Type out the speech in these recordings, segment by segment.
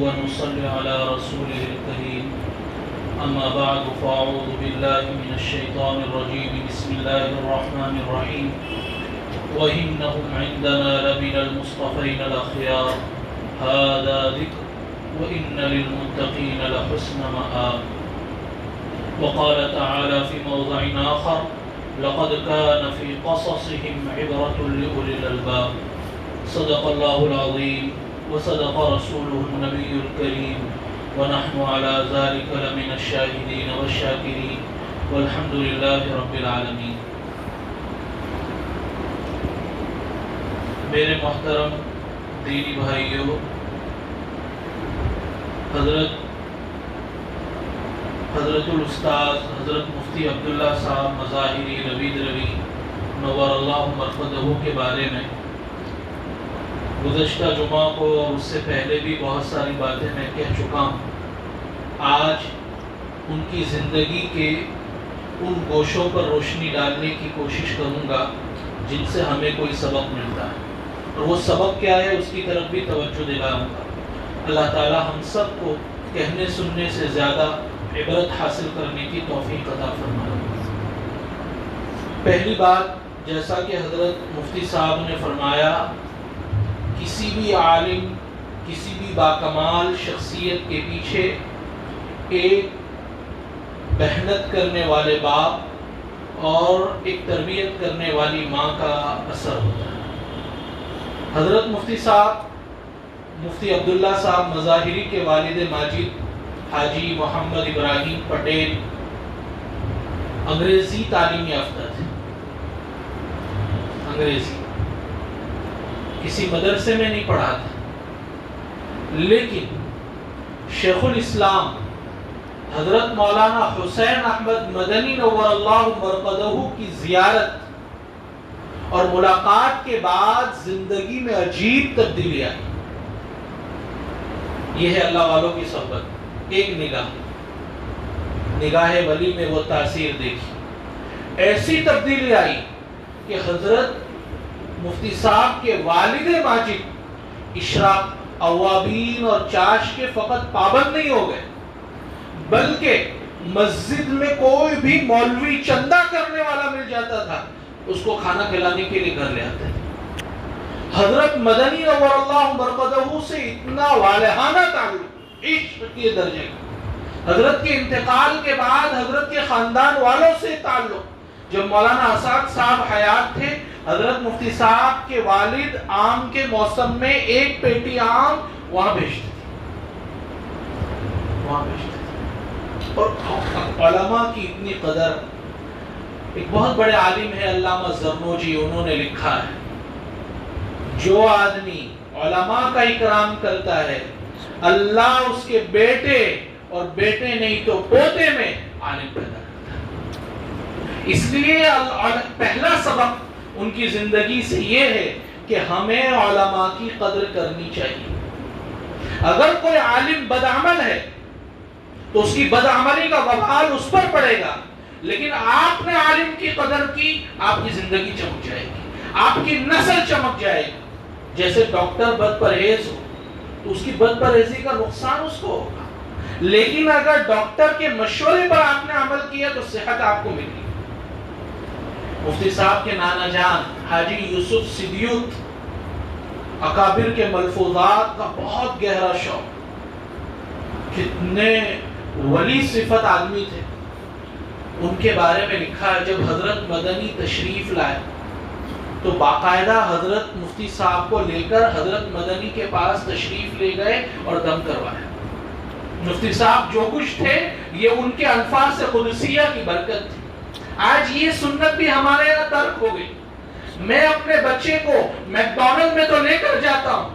ونصلي على رسوله الكريم أما بعد فأعوذ بالله من الشيطان الرجيم بسم الله الرحمن الرحيم وإنهم عندنا لمن المصطفين الأخيار هذا ذكر وإن للمتقين لحسن مآب. وقال تعالى في موضع آخر لقد كان في قصصهم عبرة لأولي الألباب. صدق الله العظيم وصدق رسوله النبي الكريم ونحن على ذلك لمن الشاهدين والشاكرين والحمد لله رب العالمين. میرے محترم دینی بھائیوں، حضرت الاستاذ حضرت مفتی عبداللہ صاحب مظاہری ربید روی نور اللہ مرقدہ کے بارے میں گزشتہ جمعہ کو اور اس سے پہلے بھی بہت ساری باتیں میں کہہ چکا ہوں. آج ان کی زندگی کے ان گوشوں پر روشنی ڈالنے کی کوشش کروں گا جن سے ہمیں کوئی سبق ملتا ہے، اور وہ سبق کیا ہے اس کی طرف بھی توجہ دلاؤں گا. اللہ تعالی ہم سب کو کہنے سننے سے زیادہ عبرت حاصل کرنے کی توفیق عطا فرمائے. پہلی بات، جیسا کہ حضرت مفتی صاحب نے فرمایا، کسی بھی عالم، کسی بھی باکمال شخصیت کے پیچھے ایک محنت کرنے والے باپ اور ایک تربیت کرنے والی ماں کا اثر ہوتا ہے. حضرت مفتی صاحب مفتی عبداللہ صاحب مظاہری کے والد ماجد حاجی محمد ابراہیم پٹیل انگریزی تعلیم یافتہ تھے. انگریزی کسی مدرسے میں نہیں پڑھا تھا، لیکن شیخ الاسلام حضرت مولانا حسین احمد مدنی نور اللہ مرقدہ کی زیارت اور ملاقات کے بعد زندگی میں عجیب تبدیلی آئی. یہ ہے اللہ والوں کی صحبت. ایک نگاہ ولی میں وہ تاثیر دیکھی، ایسی تبدیلی آئی کہ حضرت مفتی صاحب کے والد ماجد اشراق اوابین اور چاش کے فقط پابند نہیں ہو گئے، بلکہ مسجد میں کوئی بھی مولوی چندہ کرنے والا مل جاتا تھا اس کو کھانا کھلانے کے لیے گھر لے آتے تھے. حضرت مدنی نور اللہ مرقدہ سے اتنا والہانہ تعلق، عشق کے درجے کا. حضرت کے انتقال کے بعد حضرت کے خاندان والوں سے تعلق. جب مولانا اسعد صاحب حیات تھے، حضرت مفتی صاحب کے والد آم کے موسم میں ایک پیٹی آم وہاں بھیجتے تھے. اور علماء کی اتنی قدر. ایک بہت بڑے عالم ہے علامہ زرنوجی، انہوں نے لکھا ہے، جو آدمی علماء کا اکرام کرتا ہے اللہ اس کے بیٹے اور بیٹے نہیں تو پوتے میں عالم پیدا کرتا ہے. اس لیے پہلا سبق ان کی زندگی سے یہ ہے کہ ہمیں علماء کی قدر کرنی چاہیے. اگر کوئی عالم بدعمل ہے تو اس کی بدعملی کا وبال اس پر پڑے گا، لیکن آپ نے عالم کی قدر کی، آپ کی زندگی چمک جائے گی، آپ کی نسل چمک جائے گی. جیسے ڈاکٹر بد پرہیز ہو تو اس کی بد پرہیزی کا نقصان اس کو ہوگا، لیکن اگر ڈاکٹر کے مشورے پر آپ نے عمل کیا تو صحت آپ کو ملی. مفتی صاحب کے نانا جان حاجی یوسف سدیوت اکابر کے ملفوظات کا بہت گہرا شوق. کتنے ولی صفت آدمی تھے. ان کے بارے میں لکھا ہے، جب حضرت مدنی تشریف لائے تو باقاعدہ حضرت مفتی صاحب کو لے کر حضرت مدنی کے پاس تشریف لے گئے اور دم کروایا. مفتی صاحب جو کچھ تھے یہ ان کے الفاظ سے قدسیہ کی برکت تھی. آج یہ سنت بھی ہمارے یہاں ترک ہو گئی. میں اپنے بچے کو میکڈونلڈ میں تو لے کر جاتا ہوں،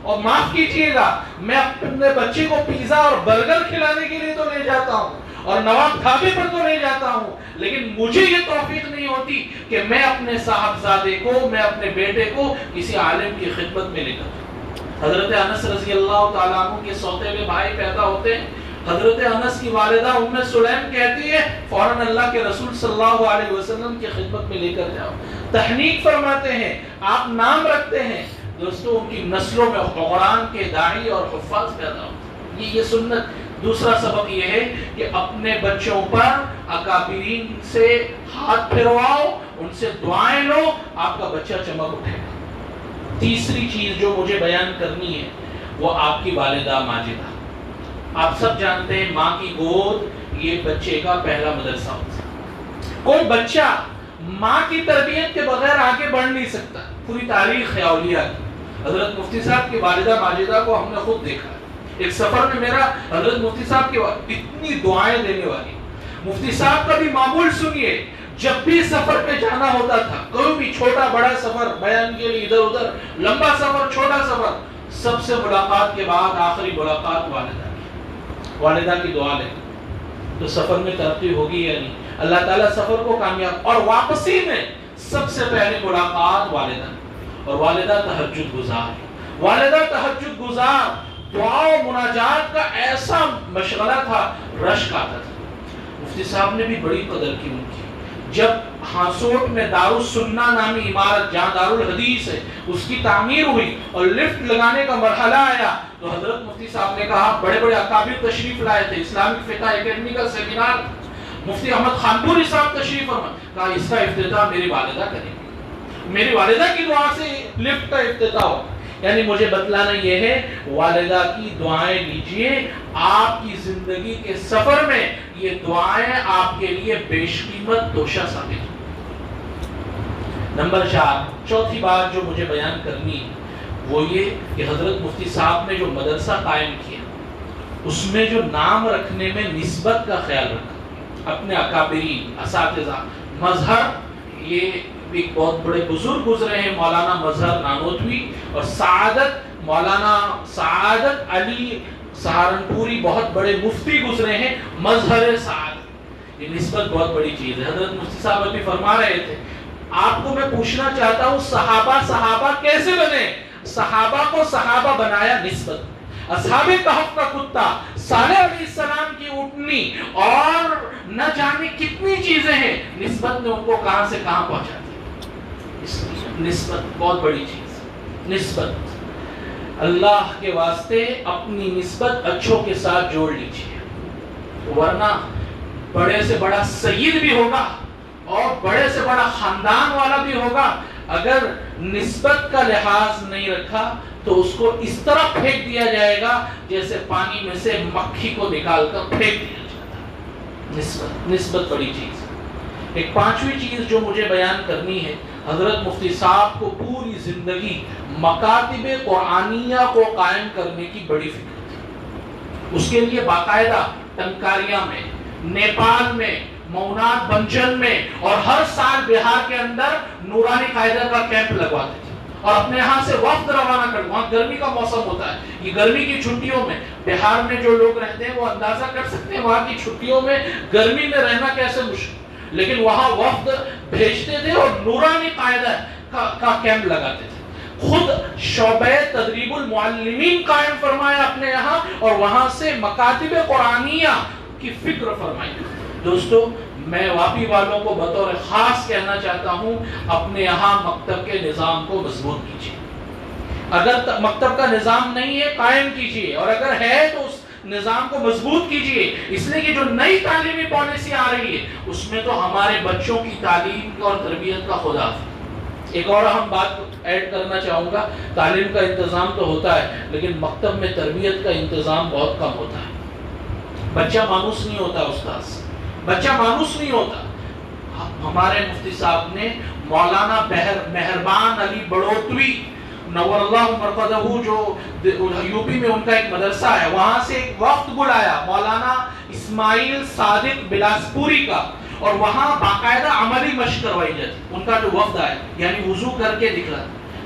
اور معاف کیجئے گا میں اپنے بچے کو پیزا اور برگر کھلانے کے لیے تو لے جاتا ہوں اور نواب ڈھابے پر تو لے جاتا ہوں، لیکن مجھے یہ توفیق نہیں ہوتی کہ میں اپنے صاحبزادے کو، میں اپنے بیٹے کو کسی عالم کی خدمت میں لے کر. حضرت انس رضی اللہ تعالیٰ عنہ کے سوتیلے بھائی پیدا ہوتے ہیں. حضرت انس کی والدہ ام سلیم کہتی ہے فوراً اللہ کے رسول صلی اللہ علیہ وسلم کی خدمت میں لے کر جاؤ. تحنیک فرماتے ہیں، آپ نام رکھتے ہیں. دوستو ان کی نسلوں میں قرآن کے داعی اور حفاظ پیدا ہوتے ہیں. یہ سنت. دوسرا سبق یہ ہے کہ اپنے بچوں پر اکابرین سے ہاتھ پھرواؤ، ان سے دعائیں لو، آپ کا بچہ چمک اٹھے گا. تیسری چیز جو مجھے بیان کرنی ہے وہ آپ کی والدہ ماجدہ. آپ سب جانتے ہیں ماں کی گود یہ بچے کا پہلا مدرسہ ہوتا ہے. کوئی بچہ ماں کی تربیت کے بغیر آگے بڑھ نہیں سکتا. پوری تاریخ ہے اولیاء کی. حضرت مفتی صاحب کی والدہ ماجدہ کو ہم نے خود دیکھا. ایک سفر میں میرا حضرت مفتی صاحب کی اتنی دعائیں دینے والی. مفتی صاحب کا بھی معمول سنیے، جب بھی سفر پہ جانا ہوتا تھا، کوئی بھی چھوٹا بڑا سفر بیان کے لیے، ادھر ادھر، لمبا سفر چھوٹا سفر، سب سے ملاقات کے بعد آخری ملاقات والدہ کی دعا لے. تو سفر میں ترقی ہوگی یا نہیں؟ اللہ تعالیٰ سفر کو کامیاب. اور واپسی میں سب سے پہلے ملاقات والدہ. اور والدہ تہجد گزار. والدہ تہجد گزار. دعا و مناجات کا ایسا مشغلہ تھا، رشک آتا تھا. مفتی صاحب نے بھی بڑی قدر کی ان کی. جب ہاسوٹ میں دارالسنہ نامی عمارت جہاں دارالحدیث ہے اس کی تعمیر ہوئی اور لفٹ لگانے کا مرحلہ آیا تو حضرت مفتی صاحب نے کہا، بڑے بڑے اکابر تشریف لائے تھے، اسلامک فقہ اکیڈمی کا سیمینار، مفتی احمد خانپوری صاحب تشریف فرمائے. کہا اس کا افتتاح میری والدہ کریں گی، میری والدہ کی دعا سے لفٹ کا افتتاح ہو. یعنی مجھے بتلانا یہ ہے والدہ کی دعائیں لیجئے. آپ کی زندگی کے سفر میں یہ دعائیں آپ کے لیے بیش قیمت توشہ ثابت ہوں. نمبر 4، چوتھی بات جو مجھے بیان کرنی ہے وہ یہ کہ حضرت مفتی صاحب نے جو مدرسہ قائم کیا اس میں جو نام رکھنے میں نسبت کا خیال رکھا. اپنے اکابرین، اساتذہ، مظہر، یہ ایک بہت بڑے بزرگ گزرے ہیں، مولانا مظہر نانوتوی اور سعادت، مولانا سعادت علی سہارنپوری، بہت بڑے مفتی گزرے ہیں. مظہر سعادت، یہ نسبت بہت بڑی چیز ہے. حضرت مفتی صاحب ابھی فرما رہے تھے، آپ کو میں پوچھنا چاہتا ہوں صحابہ کیسے بنے؟ صحابہ کو صحابہ بنایا نسبت. اصحاب کہف کا کتا، صالح علیہ السلام کی اونٹنی اور نہ جانے کتنی چیزیں ہیں، نسبت نے ان کو کہاں سے کہاں پہنچا دیا. نسبت بہت بڑی چیز. نسبت، اللہ کے واسطے اپنی نسبت اچھوں کے ساتھ جوڑ لیجیے، ورنہ بڑے سے بڑا سید بھی ہوگا اور بڑے سے بڑا خاندان والا بھی ہوگا، اگر نسبت کا لحاظ نہیں رکھا تو اس کو اس طرح پھینک دیا جائے گا جیسے پانی میں سے مکھی کو نکال کر پھینک دیا جاتا ہے. نسبت بڑی چیز. ایک پانچویں چیز جو مجھے بیان کرنی ہے، حضرت مفتی صاحب کو پوری زندگی مکاتب قرآنیہ کو قائم کرنے کی بڑی فکر تھی. اس کے لیے باقاعدہ ٹنکاریاں میں، نیپال میں، مونات بنجن میں اور ہر سال بہار کے اندر نورانی قاعدہ کا کیمپ لگواتے تھے اور اپنے یہاں سے وفد روانہ کرتے. وہاں گرمی کا موسم ہوتا ہے، یہ گرمی کی چھٹیوں میں بہار میں جو لوگ رہتے ہیں وہ اندازہ کر سکتے ہیں وہاں کی چھٹیوں میں گرمی میں رہنا کیسے مشکل، لیکن وہاں وفد بھیجتے تھے اور نورانی قاعدہ کا کیمپ لگاتے تھے. خود شعبہ تدریب المعلمین قائم فرمایا اپنے یہاں اور وہاں سے مکاتب قرآنیہ کی فکر فرمائی. دوستو، میں واپی والوں کو بطور خاص کہنا چاہتا ہوں، اپنے یہاں مکتب کے نظام کو مضبوط کیجیے. اگر مکتب کا نظام نہیں ہے قائم کیجیے، اور اگر ہے تو اس نظام کو مضبوط کیجیے. اس لیے کہ جو نئی تعلیمی پالیسی آ رہی ہے اس میں تو ہمارے بچوں کی تعلیم اور تربیت کا خدا. ایک اور اہم بات ایڈ کرنا چاہوں گا، تعلیم کا انتظام تو ہوتا ہے لیکن مکتب میں تربیت کا انتظام بہت کم ہوتا ہے. بچہ مانوس نہیں ہوتا استاذ، بچہ مانوس نہیں ہوتا. ہمارے مفتی صاحب نے مولانا مہربان علی بڑوتوی نور اللہ مرقدہ، جو یوپی میں ان کا ایک مدرسہ ہے، وہاں سے ایک وفد بلایا مولانا اسماعیل صادق بلاسپوری کا، اور وہاں باقاعدہ عملی مشق کروائی جاتی. ان کا جو وفد آیا یعنی وضو کر کے نکلا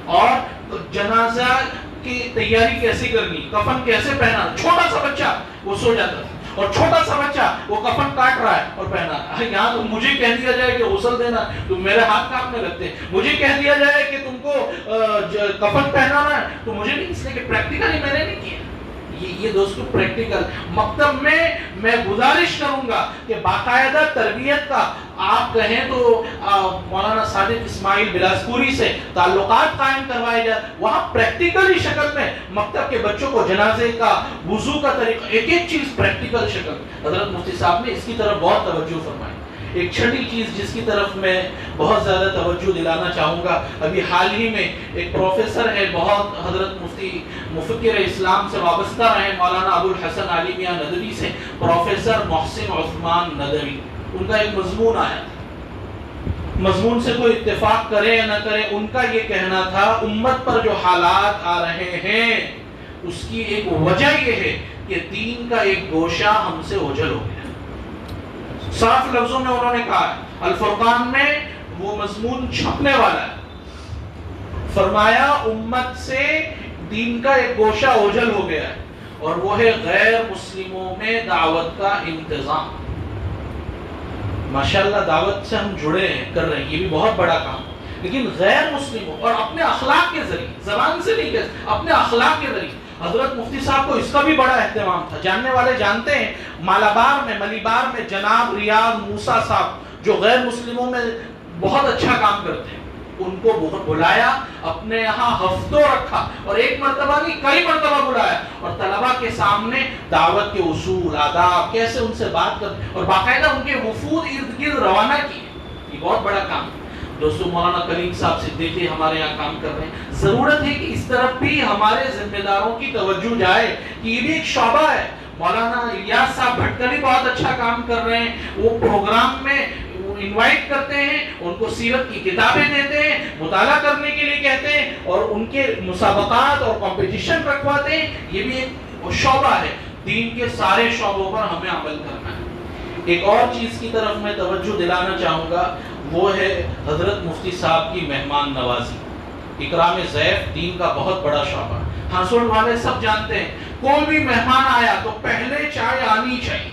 اور جنازہ کی تیاری کیسے کرنی، کفن کیسے پہنا. چھوٹا سا بچہ وہ سو جاتا تھا اور چھوٹا سا بچہ وہ کفن کاٹ رہا ہے اور پہنا. یہاں تو مجھے کہہ دیا جائے کہ غسل دینا تو میرے ہاتھ کانپنے لگتے ہیں. مجھے کہہ دیا جائے کہ تم کو کفن پہنانا ہے تو مجھے نہیں، اس لیے کہ پریکٹیکلی میں نے نہیں کیا. یہ دوستو پریکٹیکل مکتب میں گزارش کروں گا کہ باقاعدہ تربیت کا آپ کہیں تو مولانا صادق اسماعیل بلاسپوری سے تعلقات قائم کروائے جائے، وہاں پریکٹیکلی شکل میں مکتب کے بچوں کو جنازے کا، وضو کا طریقہ، ایک ایک چیز پریکٹیکل شکل میں حضرت مفتی صاحب نے اس کی طرف بہت توجہ فرمائی۔ ایک چھٹی چیز جس کی طرف میں بہت زیادہ توجہ دلانا چاہوں گا، ابھی حال ہی میں ایک پروفیسر ہے، بہت حضرت مفتی مفکر اسلام سے وابستہ رہے، مولانا ابو الحسن علی میاں ندوی سے، پروفیسر محسن عثمان ندوی، ان کا ایک مضمون آیا تھا، مضمون سے کوئی اتفاق کرے یا نہ کرے، ان کا یہ کہنا تھا امت پر جو حالات آ رہے ہیں اس کی ایک وجہ یہ ہے کہ دین کا ایک گوشہ ہم سے اوجھل ہو گیا۔ صاف لفظوں میں انہوں نے کہا ہے، الفرقان میں وہ مضمون چھپنے والا ہے، فرمایا امت سے دین کا ایک گوشہ اوجھل ہو گیا ہے، اور وہ ہے غیر مسلموں میں دعوت کا انتظام۔ ماشاءاللہ دعوت سے ہم جڑے ہیں، کر رہے ہیں، یہ بھی بہت بڑا کام، لیکن غیر مسلموں اور اپنے اخلاق کے ذریعے، زبان سے نہیں کہتے، اپنے اخلاق کے ذریعے۔ حضرت مفتی صاحب کو اس کا بھی بڑا اہتمام تھا، جاننے والے جانتے ہیں، مالابار میں، ملیبار میں جناب ریاض موسیٰ صاحب جو غیر مسلموں میں بہت اچھا کام کرتے ہیں، ان کو بہت بلایا، اپنے یہاں ہفتوں رکھا، اور ایک مرتبہ نہیں کئی مرتبہ بلایا، اور طلبہ کے سامنے دعوت کے اصول، آداب، کیسے ان سے بات کرتے، اور باقاعدہ ان کے وفود ارد گرد روانہ کیے۔ یہ بہت بڑا کام ہے دوستو۔ مولانا کلیم صاحب صدیقی ہمارے یہاں کام کر رہے ہیں، ضرورت ہے کہ اس طرف بھی ہمارے ذمہ داروں کی توجہ جائے کہ یہ بھی ایک شعبہ ہے۔ مولانا الیاس صاحب بھٹکری بہت اچھا کام کر رہے ہیں، وہ پروگرام میں انوائٹ کرتے ہیں، ان کو سیرت کی کتابیں دیتے ہیں، مطالعہ کرنے کے لیے کہتے ہیں، اور ان کے مسابقات اور کمپٹیشن رکھواتے ہیں۔ یہ بھی ایک شعبہ ہے، دین کے سارے شعبوں پر ہمیں عمل کرنا ہے۔ ایک اور چیز کی طرف میں توجہ دلانا چاہوں گا، وہ ہے حضرت مفتی صاحب کی مہمان نوازی۔ اکرام ضیف دین کا بہت بڑا شعبہ۔ ہاں سن والے سب جانتے ہیں، کوئی بھی مہمان آیا تو پہلے چائے آنی چاہیے،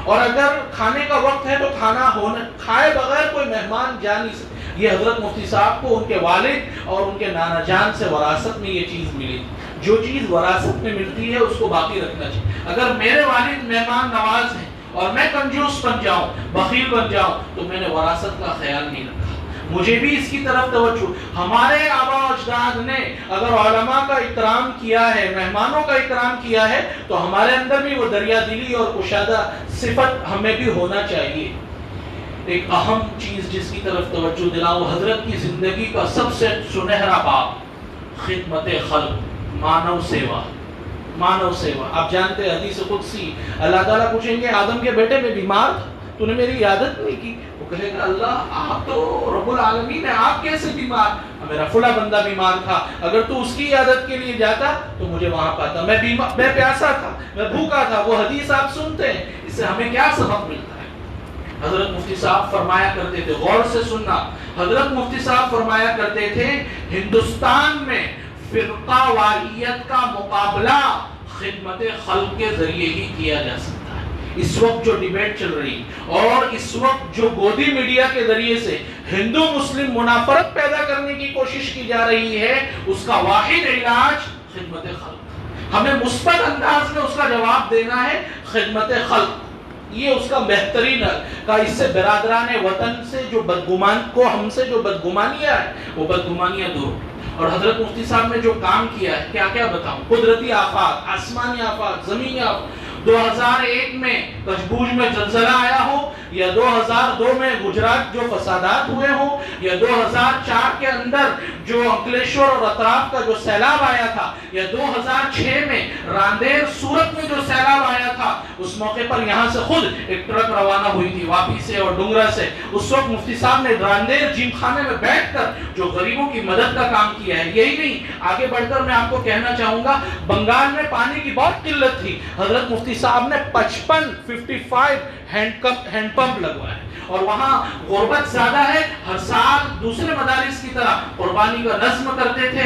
اور اگر کھانے کا وقت ہے تو کھانا ہونا، کھائے بغیر کوئی مہمان جا نہیں سکتا۔ یہ حضرت مفتی صاحب کو ان کے والد اور ان کے نانا جان سے وراثت میں یہ چیز ملی تھی۔ جو چیز وراثت میں ملتی ہے اس کو باقی رکھنا چاہیے۔ اگر میرے والد مہمان نواز ہیں اور میں کنجوس بن جاؤں، بخیل بن جاؤں، تو میں نے وراثت کا خیال نہیں رکھا۔ مجھے بھی اس کی طرف توجہ، ہمارے آبا و اجداد نے اگر علماء کا اکرام کیا ہے، مہمانوں کا اکرام کیا ہے، تو ہمارے اندر بھی وہ دریا دلی اور کشادہ صفت ہمیں بھی ہونا چاہیے۔ ایک اہم چیز جس کی طرف توجہ دلاؤں، حضرت کی زندگی کا سب سے سنہرا باب خدمت خلق، مانو سیوا۔ مانو سیوا، آپ جانتے ہیں حدیث قدسی، اللہ تعالیٰ پوچھیں گے آدم کے بیٹے میں بیمار تھا، تو نے میری عادت نہیں کی؟ وہ کہے گا اللہ آپ تو رب العالمین ہیں، آپ کیسے بیمار؟ میرا فلاں بندہ بیمار تھا، اگر تو اس کی عادت کے لیے جاتا تو مجھے وہاں پاتا، میں پیاسا تھا، میں بھوکا تھا۔ وہ حدیث آپ سنتے ہیں، اس سے ہمیں کیا سبق ملتا ہے؟ حضرت مفتی صاحب فرمایا کرتے تھے، غور سے سننا، حضرت مفتی صاحب فرمایا کرتے تھے، ہندوستان میں فرقہ واریت کا مقابلہ خدمت خلق کے ذریعے ہی کیا جا سکتا ہے۔ اس وقت جو ڈیبیٹ چل رہی اور اس وقت جو گودی میڈیا کے ذریعے سے ہندو مسلم منافرت پیدا کرنے کی کوشش کی جا رہی ہے، اس کا واحد علاج خدمت خلق۔ ہمیں مثبت انداز میں اس کا جواب دینا ہے، خدمت خلق یہ اس کا بہترین کا۔ اس سے برادران وطن سے جو بدگمان کو ہم سے جو بدگمانیاں ہیں وہ بدگمانیاں دور۔ اور حضرت مفتی صاحب نے جو کام کیا ہے، کیا کیا بتاؤں، قدرتی آفات، آسمانی آفات، زمینی آفات، 2001 میں کشبوج میں زلزلہ آیا ہو، یا 2002 میں گجرات جو فسادات ہوئے ہوں، یا 2004 کے اندر جو انکلیشور اور اطراف کا جو سیلاب آیا تھا، یا 2006 میں راندیر سورت میں جو سیلاب آیا تھا، اس موقع پر یہاں سے خود ایک ٹرک روانہ ہوئی تھی واپی سے اور ڈنگرا سے۔ اس وقت مفتی صاحب نے راندیر جیم خانے میں بیٹھ کر جو غریبوں کی مدد کا کام کیا ہے۔ یہی نہیں، آگے بڑھ کر میں آپ کو کہنا چاہوں گا، بنگال میں پانی کی بہت قلت تھی، حضرت مفتی صاحب نے 55 ہینڈ پمپ لگوائے، اور وہاں غربت زیادہ ہے، ہر سال دوسرے مدارس کی طرح قربانی کا نظم کرتے تھے،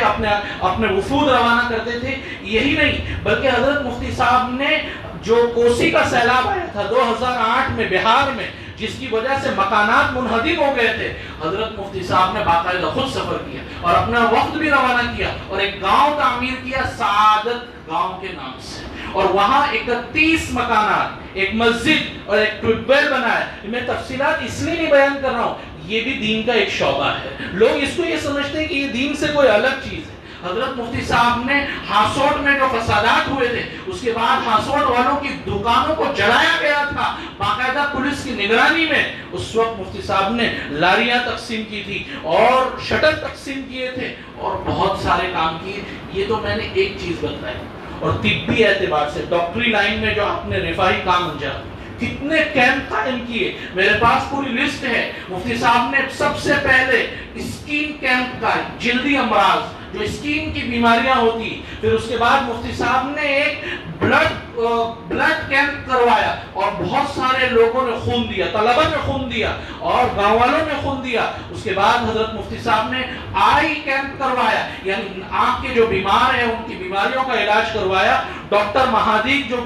اپنے وفود روانہ کرتے تھے۔ یہی نہیں بلکہ حضرت مفتی صاحب نے جو کوسی کا سیلاب آیا تھا 2008 میں بہار میں، جس کی وجہ سے مکانات منہدم ہو گئے تھے، حضرت مفتی صاحب نے باقاعدہ خود سفر کیا اور اپنا وقت بھی روانہ کیا، اور ایک گاؤں تعمیر کیا سعادت گاؤں کے نام سے، اور وہاں 31 مکانات، ایک مسجد اور ایک ٹیوب ویل بنا ہے۔ میں تفصیلات اس لیے نہیں بیان کر رہا ہوں، یہ بھی دین کا ایک شعبہ ہے۔ لوگ اس کو یہ سمجھتے ہیں کہ یہ دین سے کوئی الگ چیز ہے۔ حضرت مفتی صاحب نے ہاسوٹ میں جو فسادات ہوئے تھے، اس کے بعد ہاسوٹ والوں کی دکانوں کو جلایا گیا تھا باقاعدہ پولیس کی نگرانی میں، اس وقت مفتی صاحب نے لاریاں تقسیم کی تھی اور شٹر تقسیم کیے تھے اور بہت سارے کام کیے۔ یہ تو میں نے ایک چیز بتائی۔ اور طبی اعتبار سے ڈاکٹری لائن میں جو آپ نے رفاہی کام انجام، کتنے کیمپ قائم کیے، میرے پاس پوری لسٹ ہے۔ مفتی صاحب نے سب سے پہلے اسکین کیمپ کا، جلدی امراض جو اسکین کی بیماریاں ہوتی، پھر اس کے بعد مفتی صاحب نے ایک بلڈ کیمپ کروایا اور بہت سارے لوگوں نے خون دیا، طلبہ نے خون دیا اور گاؤں والوں نے خون دیا۔ اس کے بعد حضرت مفتی صاحب نے آئی کیمپ کروایا، یعنی آنکھ کے جو بیمار ہیں ان کی بیماریوں کا علاج کروایا۔ ڈاکٹر مہادیق جو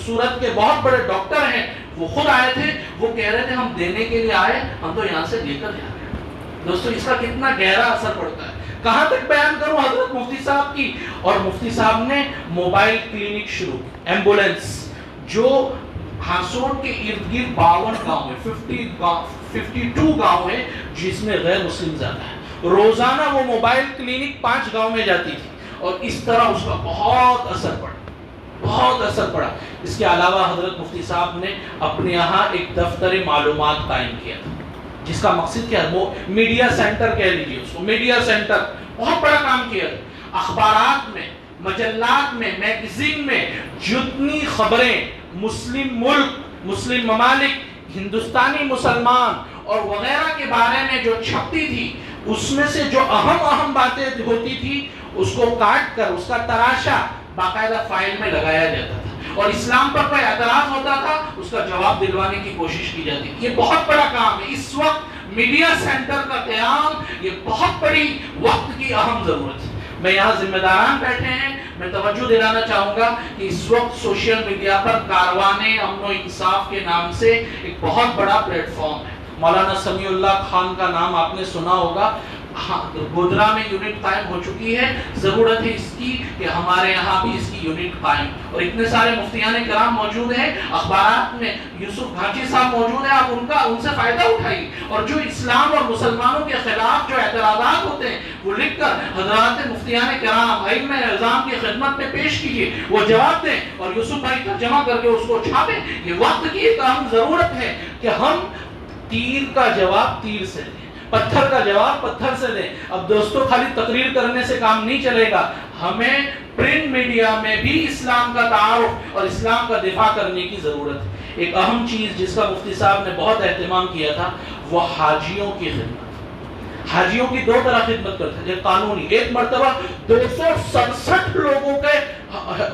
سورت کے بہت بڑے ڈاکٹر ہیں، وہ خود آئے تھے، وہ کہہ رہے تھے ہم دینے کے لیے آئے، ہم تو یہاں سے لے کر جا رہے ہیں۔ دوستو اس کا کتنا گہرا اثر پڑتا ہے۔ کہاں تک بیان کروں حضرت مفتی صاحب کی؟ اور مفتی صاحب نے موبائل کلینک شروع، ایمبولینس، جو ہاسوٹ کے ارد گرد 52 گاؤں ہیں، 52 گاؤں ہیں جس میں غیر مسلم زیادہ ہے۔ روزانہ وہ موبائل کلینک 5 گاؤں میں جاتی تھی اور اس طرح اس کا بہت اثر پڑا، بہت اثر پڑا۔ اس کے علاوہ حضرت مفتی صاحب نے اپنے یہاں ایک دفتر معلومات قائم کیا تھا، جس کا مقصد کیا ہے؟ میڈیا سینٹر کہہ لیجیے اس کو، میڈیا سینٹر، بہت بڑا کام کیا ہے۔ اخبارات میں، مجلات میں، میگزین میں جتنی خبریں مسلم ملک، مسلم ممالک، ہندوستانی مسلمان اور وغیرہ کے بارے میں جو چھپتی تھی، اس میں سے جو اہم باتیں ہوتی تھی اس کو کاٹ کر اس کا تراشا باقاعدہ فائل میں لگایا جاتا تھا، اور اسلام پر کوئی اعتراض ہوتا تھا اس کا جواب دلوانے کی کوشش کی جاتی۔ یہ بہت بڑا کام ہے۔ اس وقت میڈیا سینٹر کا قیام یہ بہت بڑی وقت کی اہم ضرورت ہے۔ میں یہاں ذمہ داران بیٹھے ہیں، میں توجہ دلانا چاہوں گا کہ اس وقت سوشل میڈیا پر کاروان امن و انصاف کے نام سے ایک بہت بڑا پلیٹ فارم ہے۔ مولانا سمیع اللہ خان کا نام آپ نے سنا ہوگا، گودرا میں یونٹ قائم ہو چکی ہے، ضرورت ہے اس کی کہ ہمارے یہاں بھی اس کی یونٹ قائم، اور اتنے سارے مفتیان کرام موجود ہیں، اخبارات میں یوسف گھانچی صاحب موجود ہیں، آپ ان سے فائدہ اٹھائیے، اور جو اسلام اور مسلمانوں کے خلاف جو اعتراضات ہوتے ہیں وہ لکھ کر حضرات مفتیان کرام ائمہ اعظام کی خدمت میں پیش کیجیے، وہ جواب دیں اور یوسف بھائی ترجمہ کر کے اس کو چھاپیں۔ یہ وقت کی ایک اہم ضرورت ہے کہ ہم تیر کا جواب تیر سے دیں، پتھر کا جواب پتھر سے دیں۔ اب دوستو خالی تقریر کرنے سے کام نہیں چلے گا، ہمیں پرنٹ میڈیا میں بھی اسلام کا تعارف اور اسلام کا دفاع کرنے کی ضرورت ہے۔ ایک اہم چیز جس کا مفتی صاحب نے بہت اہتمام کیا تھا وہ حاجیوں کی خدمت۔ حاجیوں کی 2 طرح خدمت کرتے تھے، قانونی۔ ایک مرتبہ 267 لوگوں کے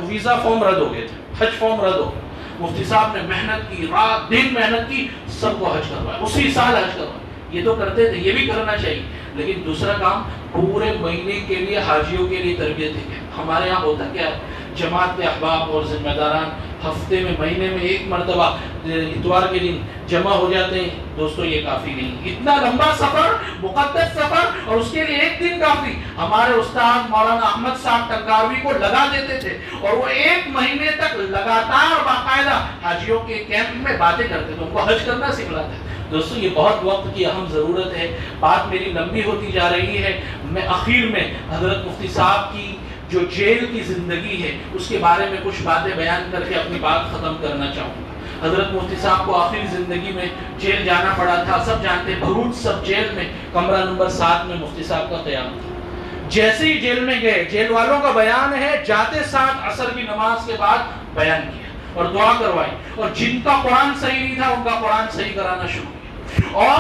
ویزا فارم رد ہو گئے تھے، حج فارم رد ہو گئے۔ مفتی صاحب نے محنت کی، رات دن محنت کی، سب کو حج کروایا، اسی سال حج کروایا۔ یہ تو کرتے تھے، یہ بھی کرنا چاہیے، لیکن دوسرا کام پورے مہینے کے لیے حاجیوں کے لیے تربیت ہے۔ ہمارے یہاں ہوتا کیا، جماعت کے احباب اور ذمہ داران ہفتے میں، مہینے میں 1 مرتبہ اتوار کے دن جمع ہو جاتے ہیں۔ دوستو یہ کافی نہیں، اتنا لمبا سفر، مقدس سفر، اور اس کے لیے 1 دن کافی۔ ہمارے استاد مولانا احمد صاحب ٹنکاروی کو لگا دیتے تھے اور وہ 1 مہینے تک لگاتار باقاعدہ حاجیوں کے کیمپ میں باتیں کرتے تھے، ان کو حج کرنا سکھلاتے تھے۔ دوستو یہ بہت وقت کی اہم ضرورت ہے۔ بات میری لمبی ہوتی جا رہی ہے، میں آخر میں حضرت مفتی صاحب کی جو جیل کی زندگی ہے اس کے بارے میں کچھ باتیں بیان کر کے اپنی بات ختم کرنا چاہوں گا۔ حضرت مفتی صاحب کو آخری زندگی میں جیل جانا پڑا تھا، سب جانتے ہیں، بھروچ سب جیل میں کمرہ نمبر 7 میں مفتی صاحب کا قیام تھا۔ جیسے ہی جیل میں گئے، جیل والوں کا بیان ہے جاتے ساتھ عصر کی نماز کے بعد بیان کیا اور دعا کروائی، اور جن کا قرآن صحیح نہیں تھا ان کا قرآن صحیح کرانا شروع کیا۔ اور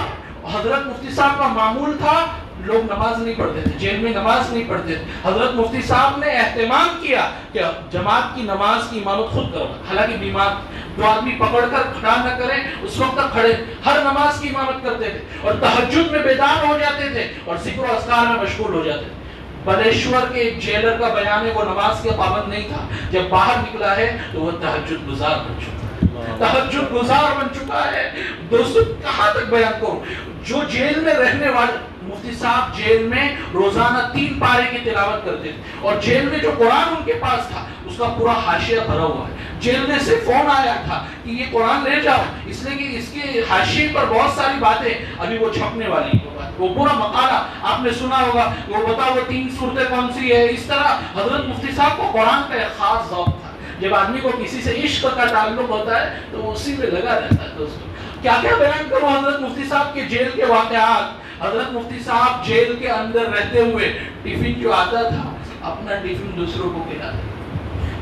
حضرت مفتی صاحب کا معمول تھا، لوگ نماز نہیں پڑھتے تھے، جیل میں نماز نہیں پڑھتے تھے۔ حضرت مفتی صاحب نے اہتمام کیا کہ جماعت کی نماز کی امامت خود کرو، حالانکہ بیمار 2 آدمی پکڑ کر کھڑا نہ کریں، اس وقت تک کھڑے ہر نماز کی امامت کرتے تھے، اور تہجد میں بیدار ہو جاتے تھے اور ذکر و اذکار میں مشغول ہو جاتے تھے۔ بلیشور کے ایک جیلر کا بیان ہے وہ نماز کے پابند نہیں تھا، جب باہر نکلا ہے تو وہ تہجد گزار بن چکا ہے، تہجد گزار بن چکا ہے۔ دوستو کہاں تک بیان کروں، جو جیل میں رہنے والے مفتی صاحب جیل میں روزانہ 3 پارے کی تلاوت کرتے تھے، اور جیل میں جو قرآن ان کے پاس تھا اس کا پورا حاشیہ بھرا ہوا ہے۔ جیل میں سے فون آیا تھا کہ یہ قرآن لے جاؤ، اس لیے کہ اس کے حاشیے پر بہت ساری باتیں ابھی وہ چھپنے والی ہیں۔ وہ پورا مقالہ آپ نے سنا ہوگا، وہ بتاؤ وہ 3 صورتیں کون سی ہے۔ اس طرح حضرت مفتی صاحب کو قرآن کا ایک خاص ذوق تھا۔ جب آدمی کو کسی سے عشق کا تعلق ہوتا ہے تو وہ اسی میں لگا رہتا ہے۔ دوستو کیا کیا بیان کروں حضرت مفتی صاحب کے جیل کے واقعات۔ حضرت مفتی صاحب جیل کے اندر رہتے ہوئے ٹفن جو آتا تھا اپنا ٹفن دوسروں کو کھلاتے،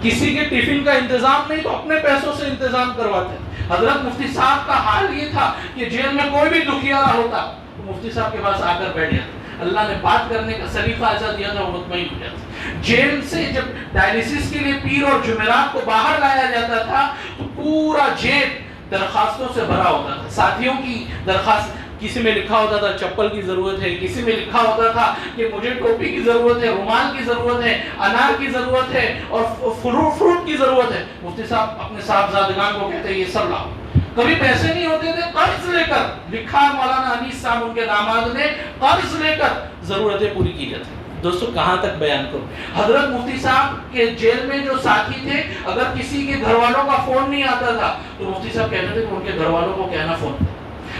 کسی کے ٹفن کا انتظام نہیں تو اپنے پیسوں سے انتظام کرواتے۔ حضرت مفتی صاحب کا حال یہ تھا کہ جیل میں کوئی بھی دکھیارا ہوتا تو مفتی صاحب کے پاس آ کر بیٹھ جاتا، اللہ نے بات کرنے کا سلیقہ ایسا دیا تھا، وہ مطمئن ہو جاتا۔ جیل سے جب ڈائلیسس کے لیے پیر اور جمعرات کو باہر لایا جاتا تھا تو پورا جیب درخواستوں سے بھرا ہوتا تھا، ساتھیوں کی درخواست، کسی میں لکھا ہوتا تھا چپل کی ضرورت ہے، کسی میں لکھا ہوتا تھا کہ مجھے ٹوپی کی ضرورت ہے، رومال کی ضرورت ہے، انار کی ضرورت ہے اور فروٹ کی ضرورت ہے۔ مفتی صاحب اپنے صاحبزادگان کو کہتے ہیں یہ سب لاؤ۔ کبھی پیسے نہیں ہوتے تھے، قرض لے کر، لکھا مولانا انیس صاحب ان کے داماد نے، قرض لے کر ضرورتیں پوری کی جاتی۔ دوستو کہاں تک بیان کروں۔ حضرت مفتی صاحب کے جیل میں جو ساتھی تھے، اگر کسی کے گھر والوں کا فون نہیں آتا تھا تو مفتی صاحب کہتے تھے کہ ان کے گھر والوں کو کہنا فون کرو۔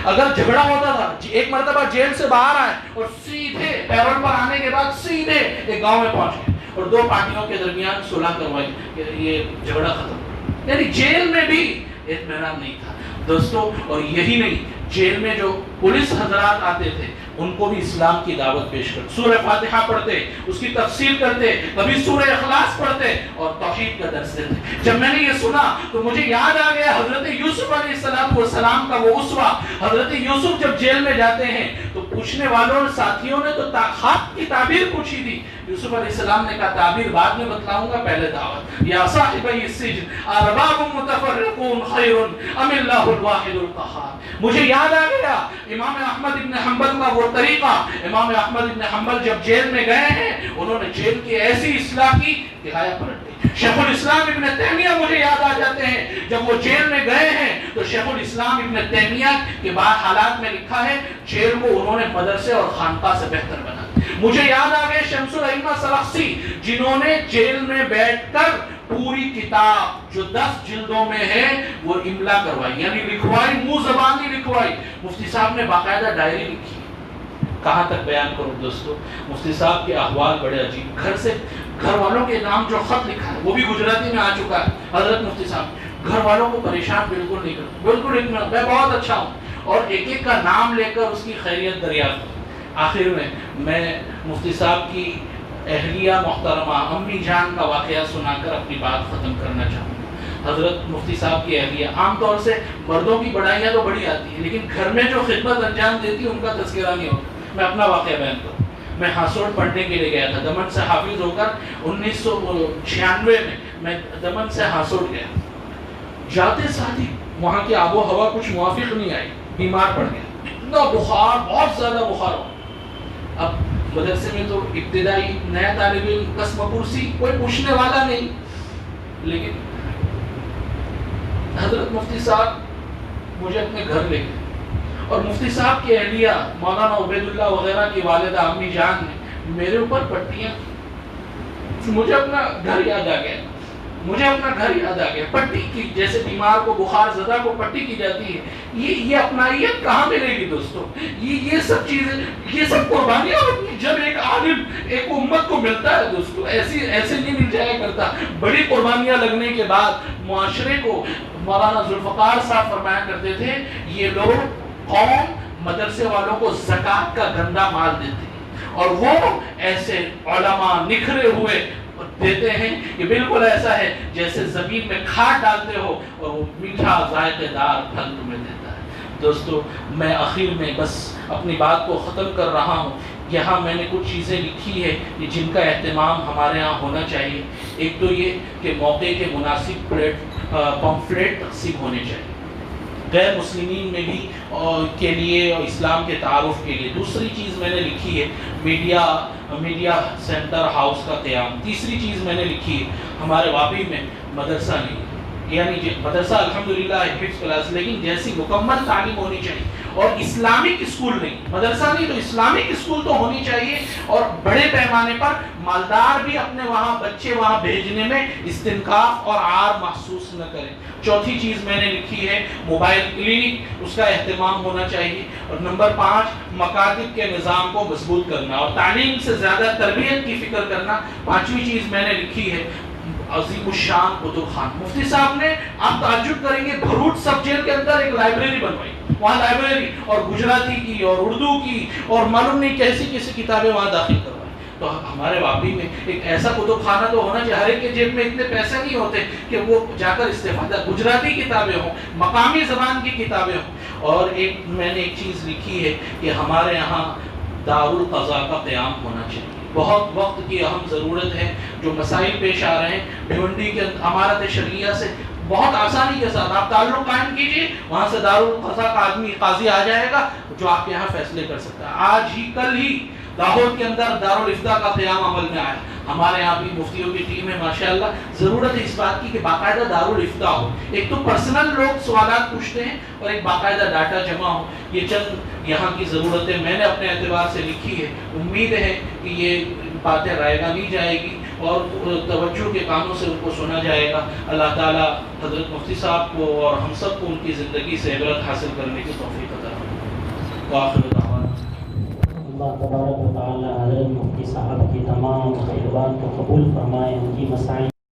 اگر جھگڑا ہوتا تھا، ایک مرتبہ جیل سے باہر آئے اور سیدھے پیرول پر آنے کے بعد سیدھے ایک گاؤں میں پہنچ گئے اور 2 پارٹیوں کے درمیان صلح کروائی کہ یہ جھگڑا ختم۔ یعنی جیل میں بھی اطمینان نہیں تھا دوستو۔ اور یہی نہیں، جیل میں جو پولیس حضرات آتے تھے ان کو بھی اسلام کی دعوت پیش کرتے، سورہ فاتحہ پڑھتے، اس کی تفسیر کرتے، کبھی سورہ اخلاص پڑھتے اور توحید کا درس دیتے۔ جب میں نے یہ سنا تو مجھے یاد آ گیا حضرت یوسف علیہ السلام کا وہ اسوہ۔ حضرت یوسف جب جیل میں جاتے ہیں تو پوچھنے والوں اور ساتھیوں نے تو خواب کی تعبیر پوچھی تھی، یوسف علیہ السلام نے کہا تعبیر بعد میں بتلاؤں گا، پہلے دعوت۔ یا صاحبی السجن ارباب متفرقون خیر ام اللہ الواحد القہار۔ مجھے یاد آ گیا امام احمد ابن حنبل کا وہ طریقہ۔ امام احمد ابن حنبل جب جیل میں گئے ہیں انہوں نے جیل کی ایسی اصلاح کی کہ آیا پلٹ گئی۔ شیخ الاسلام ابن تیمیہ مجھے یاد آ جاتے ہیں، جب وہ جیل میں گئے ہیں تو شیخ الاسلام ابن تیمیہ کے بعد حالات میں لکھا ہے جیل کو انہوں نے مدرسے اور خانقاہ سے بہتر بنا۔ مجھے یاد آ گئے شمس الائمہ سلخسی جنہوں نے جیل میں بیٹھ کر پوری کتاب جو 10 جلدوں میں ہے وہ املا کروائی، یعنی لکھوائی، منہ زبانی لکھوائی۔ مفتی صاحب نے باقاعدہ ڈائری لکھی۔ کہاں تک بیان کروں دوستو، مفتی صاحب کے احوال بڑے عجیب۔ گھر والوں کے نام جو خط لکھا ہے وہ بھی گجراتی میں آ چکا ہے۔ حضرت مفتی صاحب گھر والوں کو پریشان بالکل نہیں کرتے، بالکل اطمینان، میں بہت اچھا ہوں، اور ایک ایک کا نام لے کر اس کی خیریت دریافت کروں۔ آخر میں مفتی صاحب کی اہلیہ محترمہ امی جان کا واقعہ سنا کر اپنی بات ختم کرنا چاہوں گا۔ حضرت مفتی صاحب کی اہلیہ، عام طور سے مردوں کی بڑائیاں تو بڑی آتی ہیں لیکن گھر میں جو خدمت انجام دیتی ان کا تذکرہ نہیں ہوتا۔ میں اپنا واقعہ بیان کروں۔ میں ہاسوڑ پڑھنے کے لیے گیا تھا، دمن سے حافظ ہو کر 1996 میں دمن سے ہاسوڑ گیا۔ جاتے ساتھ ہی وہاں کی آب و ہوا کچھ موافق نہیں آئی، بیمار پڑ گیا، اتنا بخار، بہت زیادہ بخار ہو۔ اب مدرسے میں تو ابتدائی نیا طالب علم، قسم پرسی، کوئی پوچھنے والا نہیں، لیکن حضرت مفتی صاحب مجھے اپنے گھر لے گئے اور مفتی صاحب کی اہلیہ مولانا عبید اللہ وغیرہ کی والدہ امی جان نے میرے اوپر پٹیاں، مجھے اپنا گھر یاد آ گیا، پٹی کی، جیسے بیمار کو، بخار زدہ کو پٹی کی جاتی ہے۔ یہ اپنائیت کہاں ملے گی دوستو؟ یہ سب چیزیں، یہ سب قربانیاں ہوتی ہیں جب ایک عالم ایک امت کو ملتا ہے دوستو، ایسے نہیں مل جایا کرتا۔ بڑی قربانیاں لگنے کے بعد معاشرے کو، مولانا ذوالفقار صاحب فرمایا کرتے تھے یہ لوگ قوم مدرسے والوں کو زکوٰۃ کا گندا مال دیتے ہیں اور وہ ایسے علماء نکھرے ہوئے دیتے ہیں، یہ بالکل ایسا ہے جیسے زمین میں کھاد ڈالتے ہو اور وہ میٹھا ذائقے دار پھل تمہیں دیتا ہے۔ دوستو میں آخر میں بس اپنی بات کو ختم کر رہا ہوں۔ یہاں میں نے کچھ چیزیں لکھی ہے جن کا اہتمام ہمارے ہاں ہونا چاہیے۔ ایک تو یہ کہ موقع کے مناسب پمفلیٹ تقسیم ہونے چاہیے غیر مسلمین میں بھی کے لیے اور اسلام کے تعارف کے لیے۔ دوسری چیز میں نے لکھی ہے میڈیا سینٹر ہاؤس کا قیام۔ تیسری چیز میں نے لکھی ہے ہمارے واپی میں مدرسہ نہیں، یعنی مدرسہ الحمدللہ حفظ کلاس، لیکن جیسی مکمل تعلیم ہونی چاہیے اور اسلامک اسکول نہیں، مدرسہ نہیں تو اسلامک اسکول تو ہونی چاہیے، اور بڑے پیمانے پر مالدار بھی اپنے وہاں بچے وہاں بھیجنے میں استنکاف اور عار محسوس نہ کریں۔ چوتھی چیز میں نے لکھی ہے موبائل کلینک، اس کا اہتمام ہونا چاہیے۔ اور نمبر 5 مکاتب کے نظام کو مضبوط کرنا اور تعلیم سے زیادہ تربیت کی فکر کرنا۔ 5ویں چیز میں نے لکھی ہے عظیم الشان کتب خان۔ مفتی صاحب نے، آپ تعجب کریں گے، بھروٹ سب جیل کے اندر ایک لائبریری بنوائی، وہاں لائبریری اور گجراتی کی اور اردو کی اور معلوم نہیں کیسی کیسی کتابیں وہاں داخل کروائی۔ تو ہمارے واقعی میں ایک ایسا کتب خانہ تو ہونا چاہیے، ہر ایک کے جیب میں اتنے پیسے نہیں ہوتے کہ وہ جا کر استفادہ، گجراتی کتابیں ہوں، مقامی زبان کی کتابیں ہوں۔ اور ایک میں نے ایک چیز لکھی ہے کہ ہمارے یہاں دارالقضاء کا قیام ہونا چاہیے، بہت وقت کی اہم ضرورت ہے۔ جو مسائل پیش آ رہے ہیں بھیونڈی کے امارت شرعیہ سے بہت آسانی کے ساتھ آپ تعلق قائم کیجئے، وہاں سے دارالقضاء کا آدمی قاضی آ جائے گا جو آپ کے یہاں فیصلے کر سکتا ہے۔ آج ہی کل ہی لاہور کے اندر دارالافتاء کا قیام عمل میں آیا، ہمارے یہاں بھی مفتیوں کی ٹیم ہے ماشاءاللہ۔ ضرورت ہے اس بات کی کہ باقاعدہ دارالافتاء ہو، ایک تو پرسنل لوگ سوالات پوچھتے ہیں اور ایک باقاعدہ ڈاٹا جمع ہو۔ یہ چند یہاں کی ضرورتیں میں نے اپنے اعتبار سے لکھی ہے، امید ہے کہ یہ باتیں رائیگاں نہیں جائے گی اور توجہ کے کانوں سے ان کو سنا جائے گا۔ اللہ تعالیٰ حضرت مفتی صاحب کو اور ہم سب کو ان کی زندگی سے عبرت حاصل کرنے کی توفیق عطا فرمائے۔ وآخر دعوانا اللہ تبارک و تعالی حضرت مفتی صاحب کی تمام خدمات کو قبول فرمائے، ان کی مسائل